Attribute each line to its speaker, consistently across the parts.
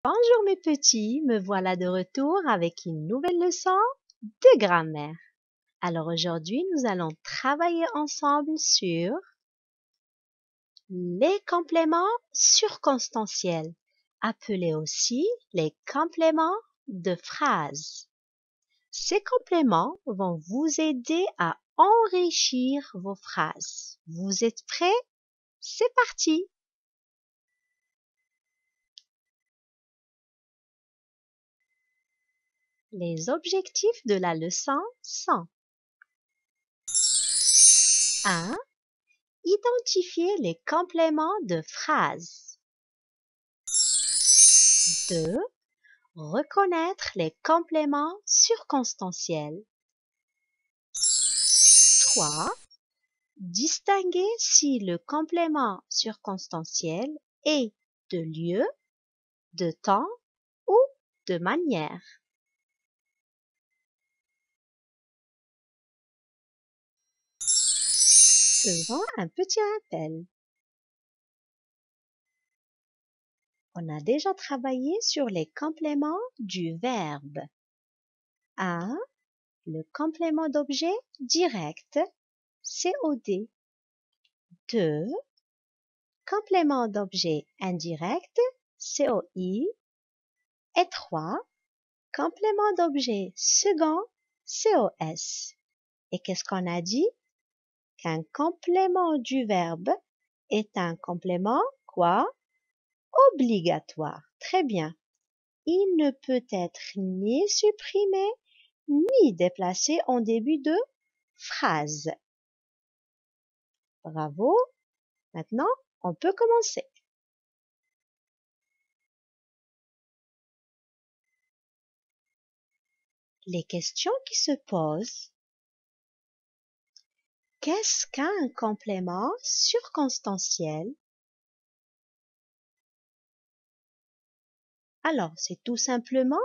Speaker 1: Bonjour mes petits, me voilà de retour avec une nouvelle leçon de grammaire. Alors aujourd'hui, nous allons travailler ensemble sur les compléments circonstanciels, appelés aussi les compléments de phrase. Ces compléments vont vous aider à enrichir vos phrases. Vous êtes prêts? C'est parti! Les objectifs de la leçon sont 1. Identifier les compléments de phrase. 2. Reconnaître les compléments circonstanciels. 3. Distinguer si le complément circonstanciel est de lieu, de temps ou de manière. Faisons un petit rappel. On a déjà travaillé sur les compléments du verbe. 1. Le complément d'objet direct, COD. 2. Complément d'objet indirect, COI. Et 3. Complément d'objet second, COS. Et qu'est-ce qu'on a dit? Qu'un complément du verbe est un complément, quoi? Obligatoire. Très bien. Il ne peut être ni supprimé ni déplacé en début de phrase. Bravo. Maintenant, on peut commencer. Les questions qui se posent. Qu'est-ce qu'un complément circonstanciel? Alors, c'est tout simplement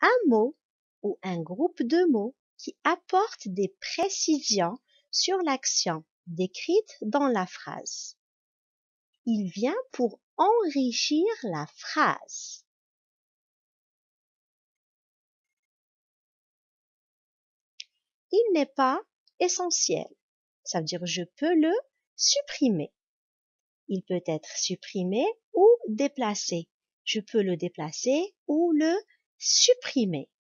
Speaker 1: un mot ou un groupe de mots qui apporte des précisions sur l'action décrite dans la phrase. Il vient pour enrichir la phrase. Il n'est pas essentiel. Ça veut dire je peux le supprimer. Il peut être supprimé ou déplacé. Je peux le déplacer ou le supprimer.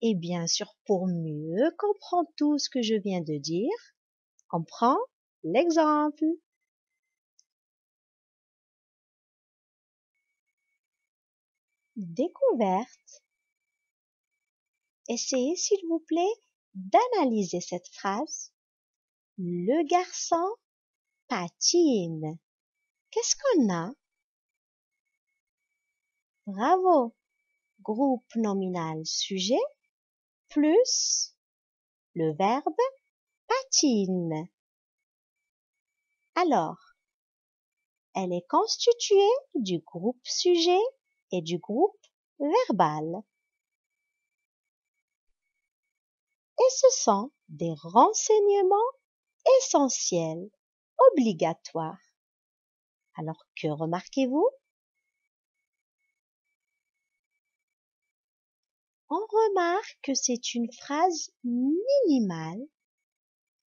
Speaker 1: Et bien sûr, pour mieux comprendre tout ce que je viens de dire, on prend l'exemple. Découverte. Essayez s'il vous plaît d'analyser cette phrase. Le garçon patine. Qu'est-ce qu'on a? Bravo. Groupe nominal sujet plus le verbe patine. Alors, elle est constituée du groupe sujet et du groupe verbal. Et ce sont des renseignements essentiels, obligatoires. Alors, que remarquez-vous? On remarque que c'est une phrase minimale.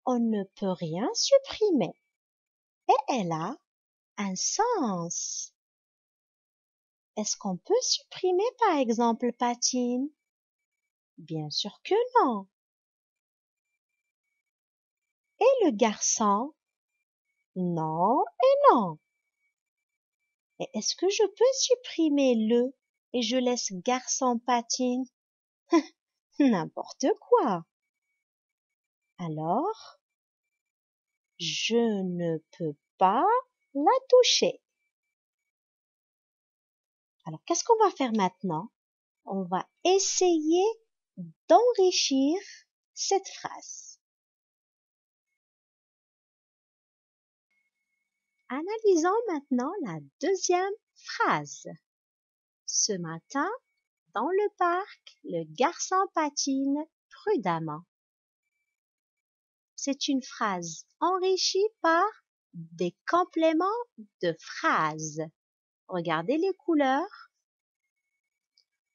Speaker 1: On ne peut rien supprimer. Et elle a un sens. Est-ce qu'on peut supprimer par exemple patine? Bien sûr que non. Et le garçon? Non et non. Et est-ce que je peux supprimer le et je laisse garçon patine? N'importe quoi. Alors, je ne peux pas la toucher. Alors, qu'est-ce qu'on va faire maintenant? On va essayer d'enrichir cette phrase. Analysons maintenant la deuxième phrase. Ce matin, dans le parc, le garçon patine prudemment. C'est une phrase enrichie par des compléments de phrase. Regardez les couleurs.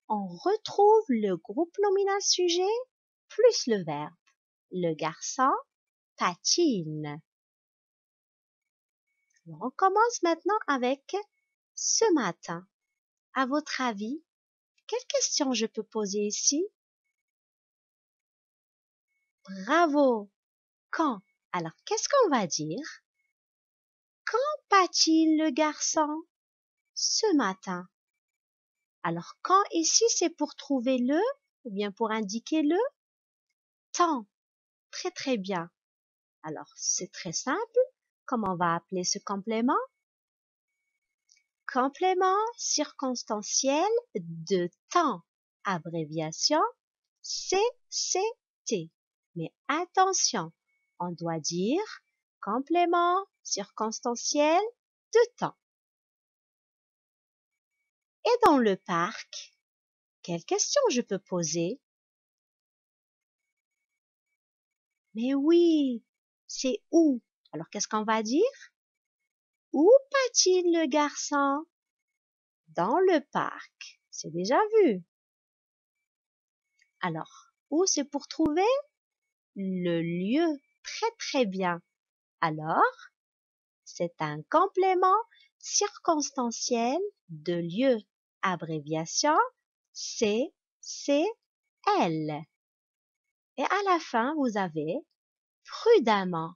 Speaker 1: on retrouve le groupe nominal sujet plus le verbe. Le garçon patine. Alors, on commence maintenant avec ce matin. À votre avis, quelle question je peux poser ici? Bravo! Quand? Alors, qu'est-ce qu'on va dire? Quand patine le garçon? Ce matin. Alors, quand ici, c'est pour trouver le ou bien pour indiquer le temps. Très, très bien. Alors, c'est très simple. Comment on va appeler ce complément? Complément circonstanciel de temps. Abréviation CCT. Mais attention, on doit dire complément circonstanciel de temps. Et dans le parc, quelle question je peux poser? Mais oui, c'est où? Alors qu'est-ce qu'on va dire? Où patine le garçon? Dans le parc. C'est déjà vu. Alors, où c'est pour trouver le lieu? Très très bien. Alors, c'est un complément circonstanciel de lieu. Abréviation CCL. Et à la fin, vous avez prudemment.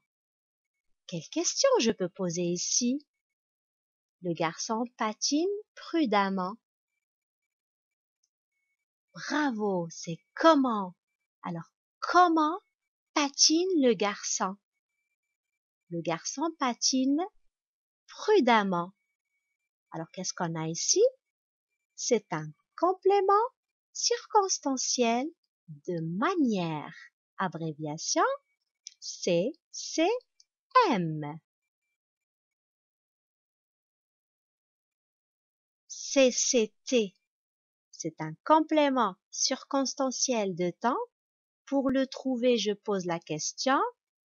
Speaker 1: Quelle question je peux poser ici? Le garçon patine prudemment. Bravo, c'est comment? Alors, comment patine le garçon? Le garçon patine prudemment. Alors, qu'est-ce qu'on a ici? C'est un complément circonstanciel de manière. Abréviation CCM. CCT. C'est un complément circonstanciel de temps. Pour le trouver, je pose la question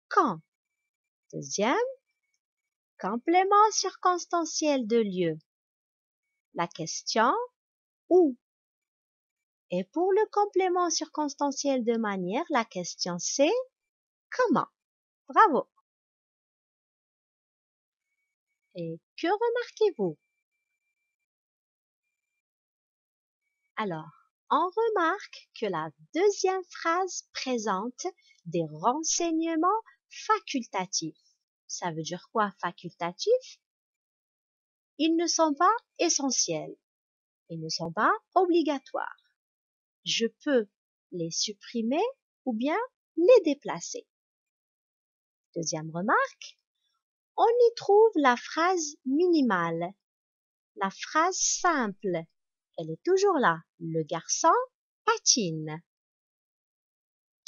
Speaker 1: quand. Deuxième, complément circonstanciel de lieu. La question où. Et pour le complément circonstanciel de manière, la question c'est comment. Bravo. Et que remarquez-vous? Alors, on remarque que la deuxième phrase présente des renseignements facultatifs. Ça veut dire quoi facultatif? Ils ne sont pas essentiels. Ils ne sont pas obligatoires. Je peux les supprimer ou bien les déplacer. Deuxième remarque, on y trouve la phrase minimale, la phrase simple. Elle est toujours là. Le garçon patine.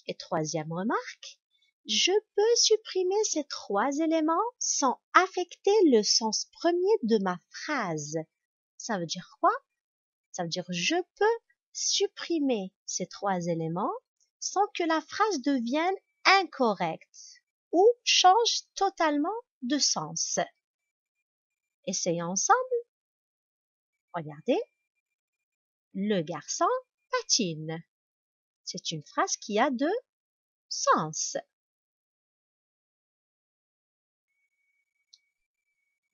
Speaker 1: Et troisième remarque, je peux supprimer ces trois éléments sans affecter le sens premier de ma phrase. Ça veut dire quoi? Ça veut dire je peux supprimer ces trois éléments sans que la phrase devienne incorrecte ou change totalement de sens. Essayons ensemble. Regardez. Le garçon patine. C'est une phrase qui a deux sens.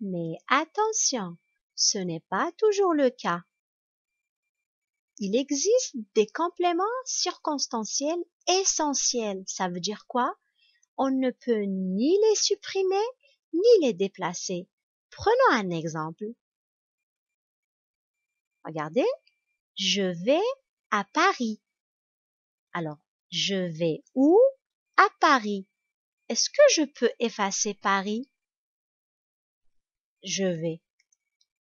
Speaker 1: Mais attention, ce n'est pas toujours le cas. Il existe des compléments circonstanciels essentiels. Ça veut dire quoi? On ne peut ni les supprimer, ni les déplacer. Prenons un exemple. Regardez, je vais à Paris. Alors, je vais où? À Paris. Est-ce que je peux effacer Paris? Je vais.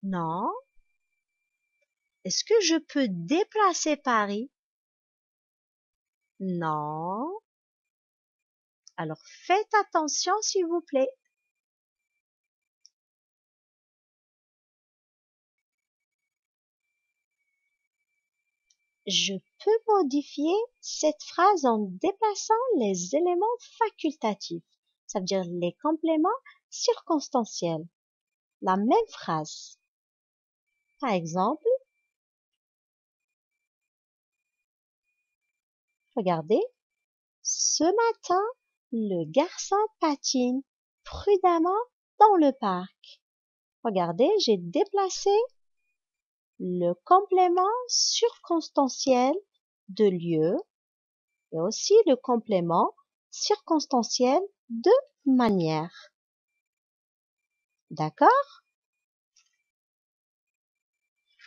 Speaker 1: Non. Est-ce que je peux déplacer Paris? Non. Alors faites attention s'il vous plaît. Je peux modifier cette phrase en déplaçant les éléments facultatifs. Ça veut dire les compléments circonstanciels. La même phrase. Par exemple, Regardez, ce matin, le garçon patine prudemment dans le parc. Regardez, j'ai déplacé le complément circonstanciel de lieu et aussi le complément circonstanciel de manière. D'accord?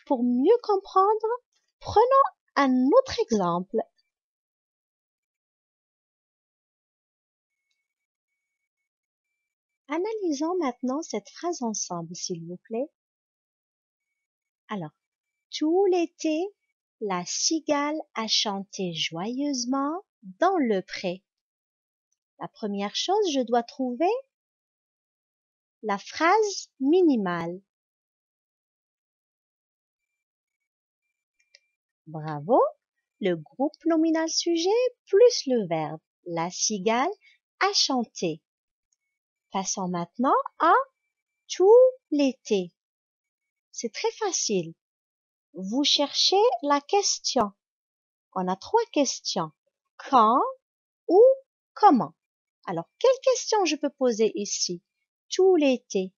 Speaker 1: Pour mieux comprendre, prenons un autre exemple. Analysons maintenant cette phrase ensemble, s'il vous plaît. Alors, tout l'été, la cigale a chanté joyeusement dans le pré. La première chose, je dois trouver la phrase minimale. Bravo, le groupe nominal sujet plus le verbe. La cigale a chanté. Passons maintenant à tout l'été. C'est très facile. Vous cherchez la question. On a 3 questions. Quand, où, comment. Alors, quelle question je peux poser ici? Tout l'été.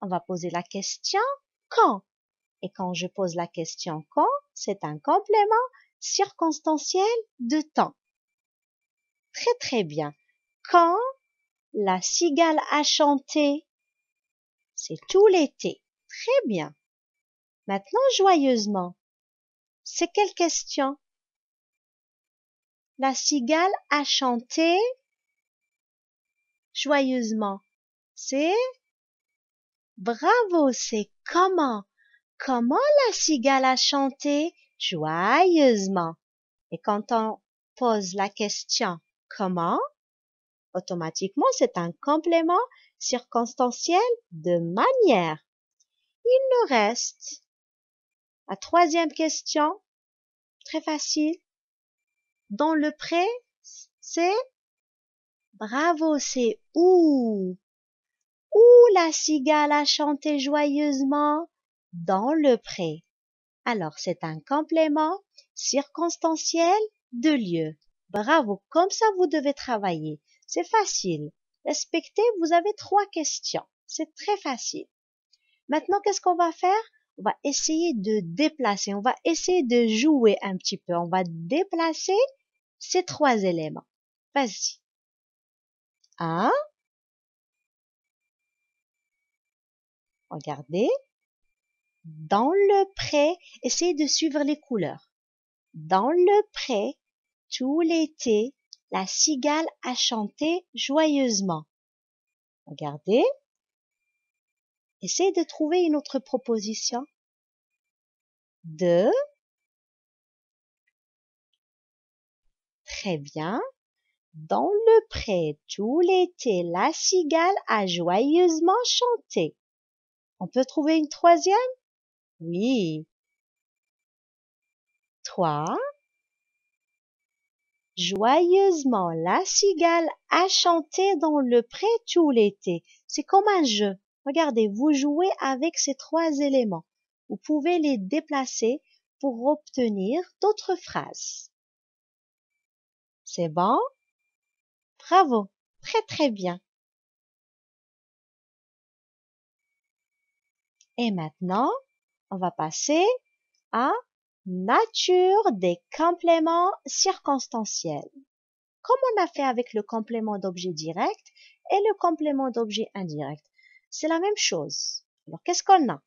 Speaker 1: On va poser la question quand. Et quand je pose la question quand, c'est un complément circonstanciel de temps. Très très bien. Quand la cigale a chanté, c'est tout l'été. Très bien. Maintenant, joyeusement. C'est quelle question? La cigale a chanté joyeusement. C'est bravo, c'est comment? Comment la cigale a chanté joyeusement? Et quand on pose la question comment, automatiquement c'est un complément circonstanciel de manière. Il nous reste la 3e question, très facile. Dans le pré, c'est bravo, c'est où? Où la cigale a chanté joyeusement? Dans le pré. Alors, c'est un complément circonstanciel de lieu. Bravo, comme ça vous devez travailler. C'est facile. Respectez, vous avez 3 questions. C'est très facile. Maintenant, qu'est-ce qu'on va faire? On va essayer de déplacer, on va essayer de jouer un petit peu. On va déplacer ces 3 éléments. Vas-y. 1. Regardez. Dans le pré, essayez de suivre les couleurs. Dans le pré, tout l'été, la cigale a chanté joyeusement. Regardez. Essayez de trouver une autre proposition. 2. Très bien. Dans le pré, tout l'été, la cigale a joyeusement chanté. On peut trouver une 3e? Oui. 3. Joyeusement, la cigale a chanté dans le pré tout l'été. C'est comme un jeu. Regardez, vous jouez avec ces 3 éléments. Vous pouvez les déplacer pour obtenir d'autres phrases. C'est bon? Bravo. Très très bien. Et maintenant, on va passer à nature des compléments circonstanciels. Comme on a fait avec le complément d'objet direct et le complément d'objet indirect, c'est la même chose. Alors, qu'est-ce qu'on a?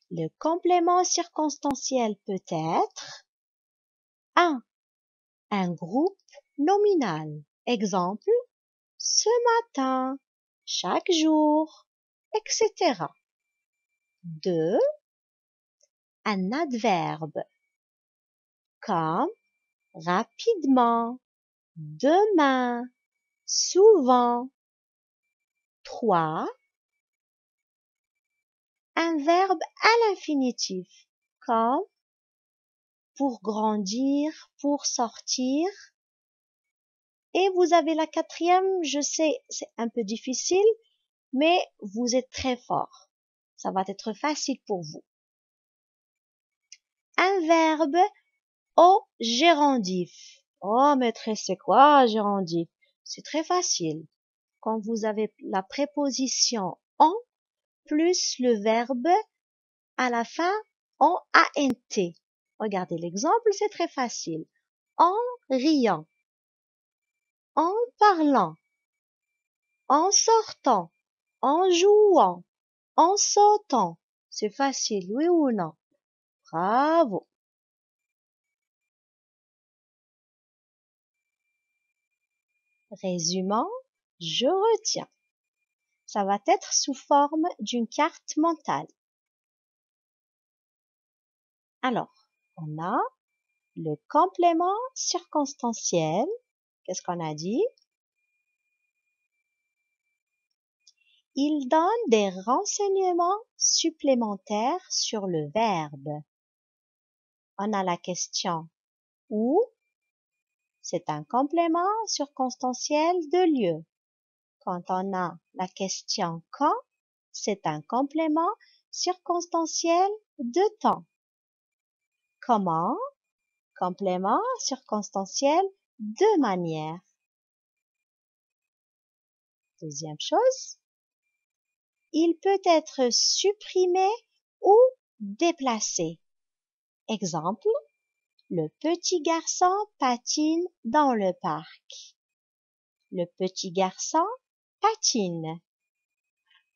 Speaker 1: Le complément circonstanciel peut être 1. Un groupe nominal. Exemple, ce matin, chaque jour, etc. 2. Un adverbe comme rapidement, demain, souvent. 3. Un verbe à l'infinitif comme pour grandir, pour sortir. Et vous avez la 4e, je sais, c'est un peu difficile, mais vous êtes très fort. Ça va être facile pour vous. un verbe au gérondif. Oh, maîtresse, c'est quoi gérondif? C'est très facile. Quand vous avez la préposition en plus le verbe à la fin en ant. Regardez l'exemple, c'est très facile. En riant, en parlant, en sortant, en jouant, en sautant. C'est facile, oui ou non? Bravo. Résumant, je retiens. Ça va être sous forme d'une carte mentale. Alors, on a le complément circonstanciel. Qu'est-ce qu'on a dit? Il donne des renseignements supplémentaires sur le verbe. On a la question où, c'est un complément circonstanciel de lieu. Quand on a la question quand, c'est un complément circonstanciel de temps. Comment, complément circonstanciel de manière. Deuxième chose, il peut être supprimé ou déplacé. Exemple, le petit garçon patine dans le parc. Le petit garçon patine.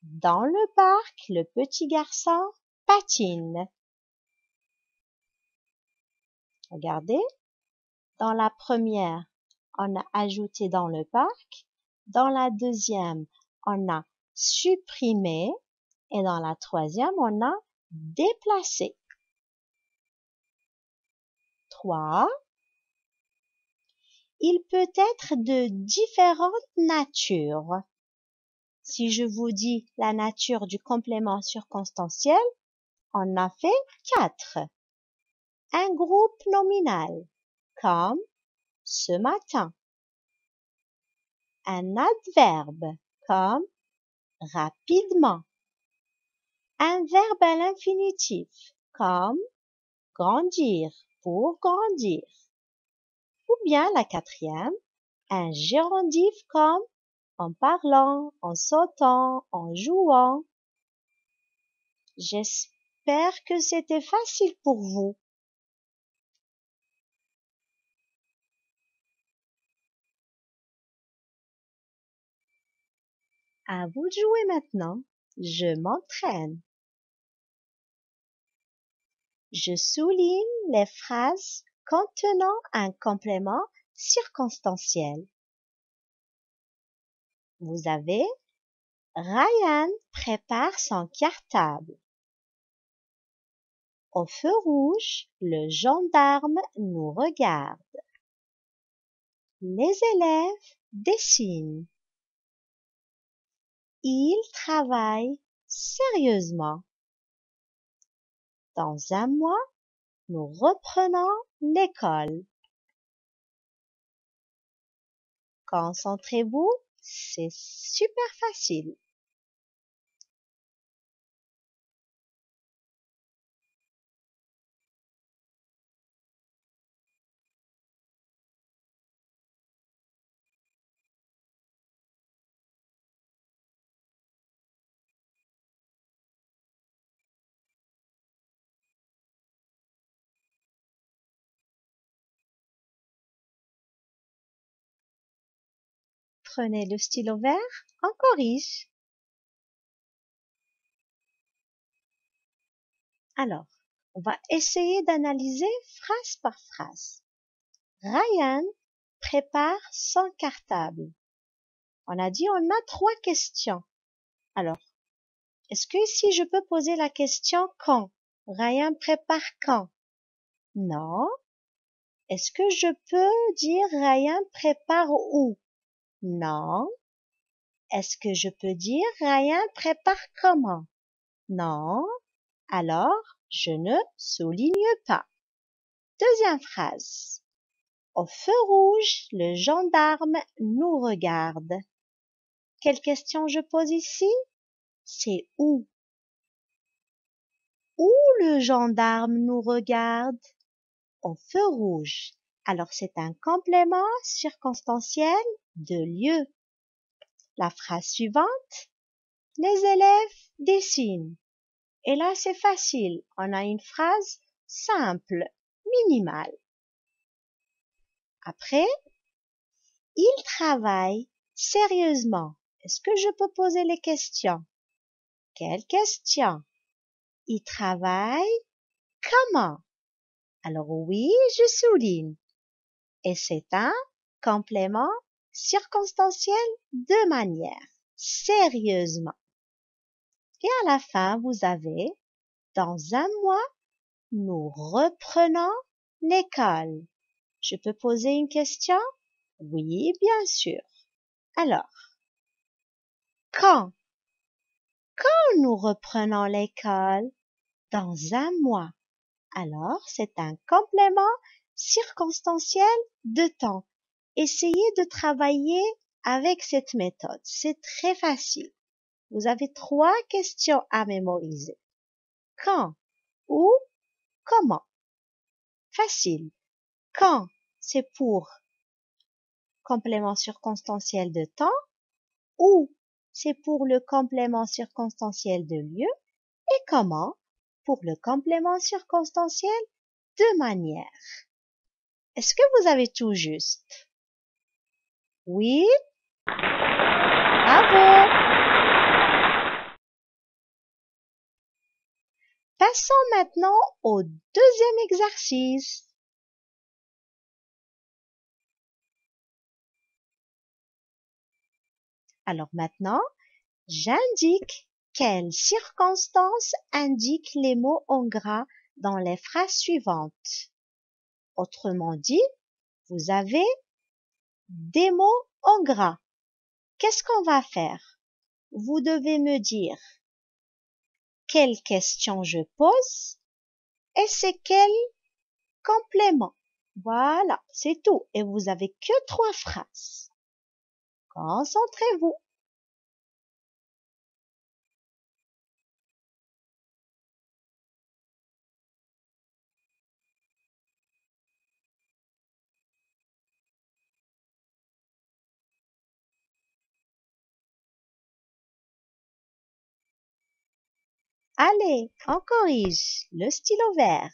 Speaker 1: Dans le parc, le petit garçon patine. Regardez, dans la première, on a ajouté dans le parc. Dans la deuxième, on a supprimé. Et dans la troisième, on a déplacé. 3. Il peut être de différentes natures. Si je vous dis la nature du complément circonstanciel, on a fait 4. Un groupe nominal, comme ce matin. Un adverbe, comme rapidement. Un verbe à l'infinitif, comme grandir, pour grandir. Ou bien la quatrième, un gérondif comme en parlant, en sautant, en jouant. J'espère que c'était facile pour vous. À vous de jouer maintenant. Je m'entraîne. Je souligne les phrases contenant un complément circonstanciel. Vous avez Ryan prépare son cartable. Au feu rouge, le gendarme nous regarde. Les élèves dessinent. Ils travaillent sérieusement. Dans un mois, nous reprenons l'école. Concentrez-vous, c'est super facile. Prenez le stylo vert, on corrige. Alors, on va essayer d'analyser phrase par phrase. Ryan prépare son cartable. On a dit on a 3 questions. Alors, est-ce que ici je peux poser la question quand? Ryan prépare quand? Non. Est-ce que je peux dire Ryan prépare où? Non. Est-ce que je peux dire Ryan prépare comment? Non. Alors, je ne souligne pas. Deuxième phrase. Au feu rouge, le gendarme nous regarde. Quelle question je pose ici? C'est où? Où le gendarme nous regarde? Au feu rouge. Alors c'est un complément circonstanciel de lieu. La phrase suivante, les élèves dessinent. Et là c'est facile, on a une phrase simple, minimale. Après, il travaille sérieusement. Est-ce que je peux poser les questions? Quelles questions? Il travaille comment? Alors oui, je souligne. Et c'est un complément circonstanciel de manière. Sérieusement. Et à la fin, vous avez, dans un mois, nous reprenons l'école. Je peux poser une question? Oui, bien sûr. Alors, quand? Quand nous reprenons l'école? Dans un mois. Alors, c'est un complément circonstanciel de temps. Essayez de travailler avec cette méthode. C'est très facile. Vous avez 3 questions à mémoriser. Quand, où, comment. Facile. Quand, c'est pour complément circonstanciel de temps. Où, c'est pour le complément circonstanciel de lieu. Et comment, pour le complément circonstanciel de manière. Est-ce que vous avez tout juste? Oui? Bravo! Passons maintenant au deuxième exercice. Alors maintenant, j'indique quelles circonstances indiquent les mots en gras dans les phrases suivantes. Autrement dit, vous avez des mots en gras. Qu'est-ce qu'on va faire? Vous devez me dire quelle question je pose et c'est quel complément. Voilà, c'est tout. Et vous avez que 3 phrases. Concentrez-vous. Allez, on corrige. Le stylo vert.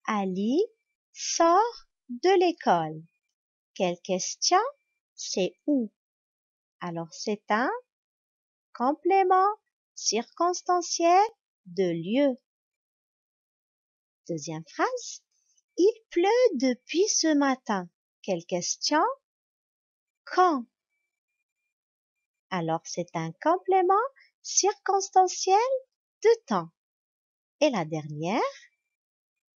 Speaker 1: Ali sort de l'école. Quelle question? C'est où? Alors c'est un complément circonstanciel de lieu. Deuxième phrase. Il pleut depuis ce matin. Quelle question? Quand? Alors c'est un complément circonstanciel de temps. Et la dernière.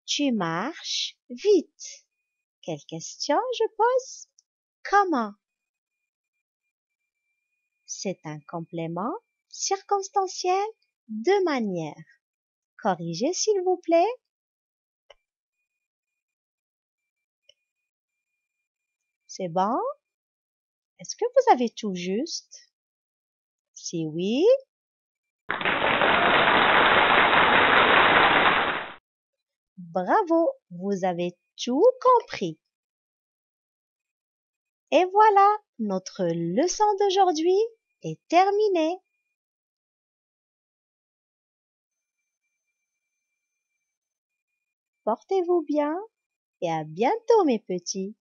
Speaker 1: Tu marches vite. Quelle question je pose? Comment? C'est un complément circonstanciel de manière. Corrigez s'il vous plaît. C'est bon? Est-ce que vous avez tout juste? Si oui, bravo, vous avez tout compris. Et voilà, notre leçon d'aujourd'hui est terminée. Portez-vous bien et à bientôt mes petits.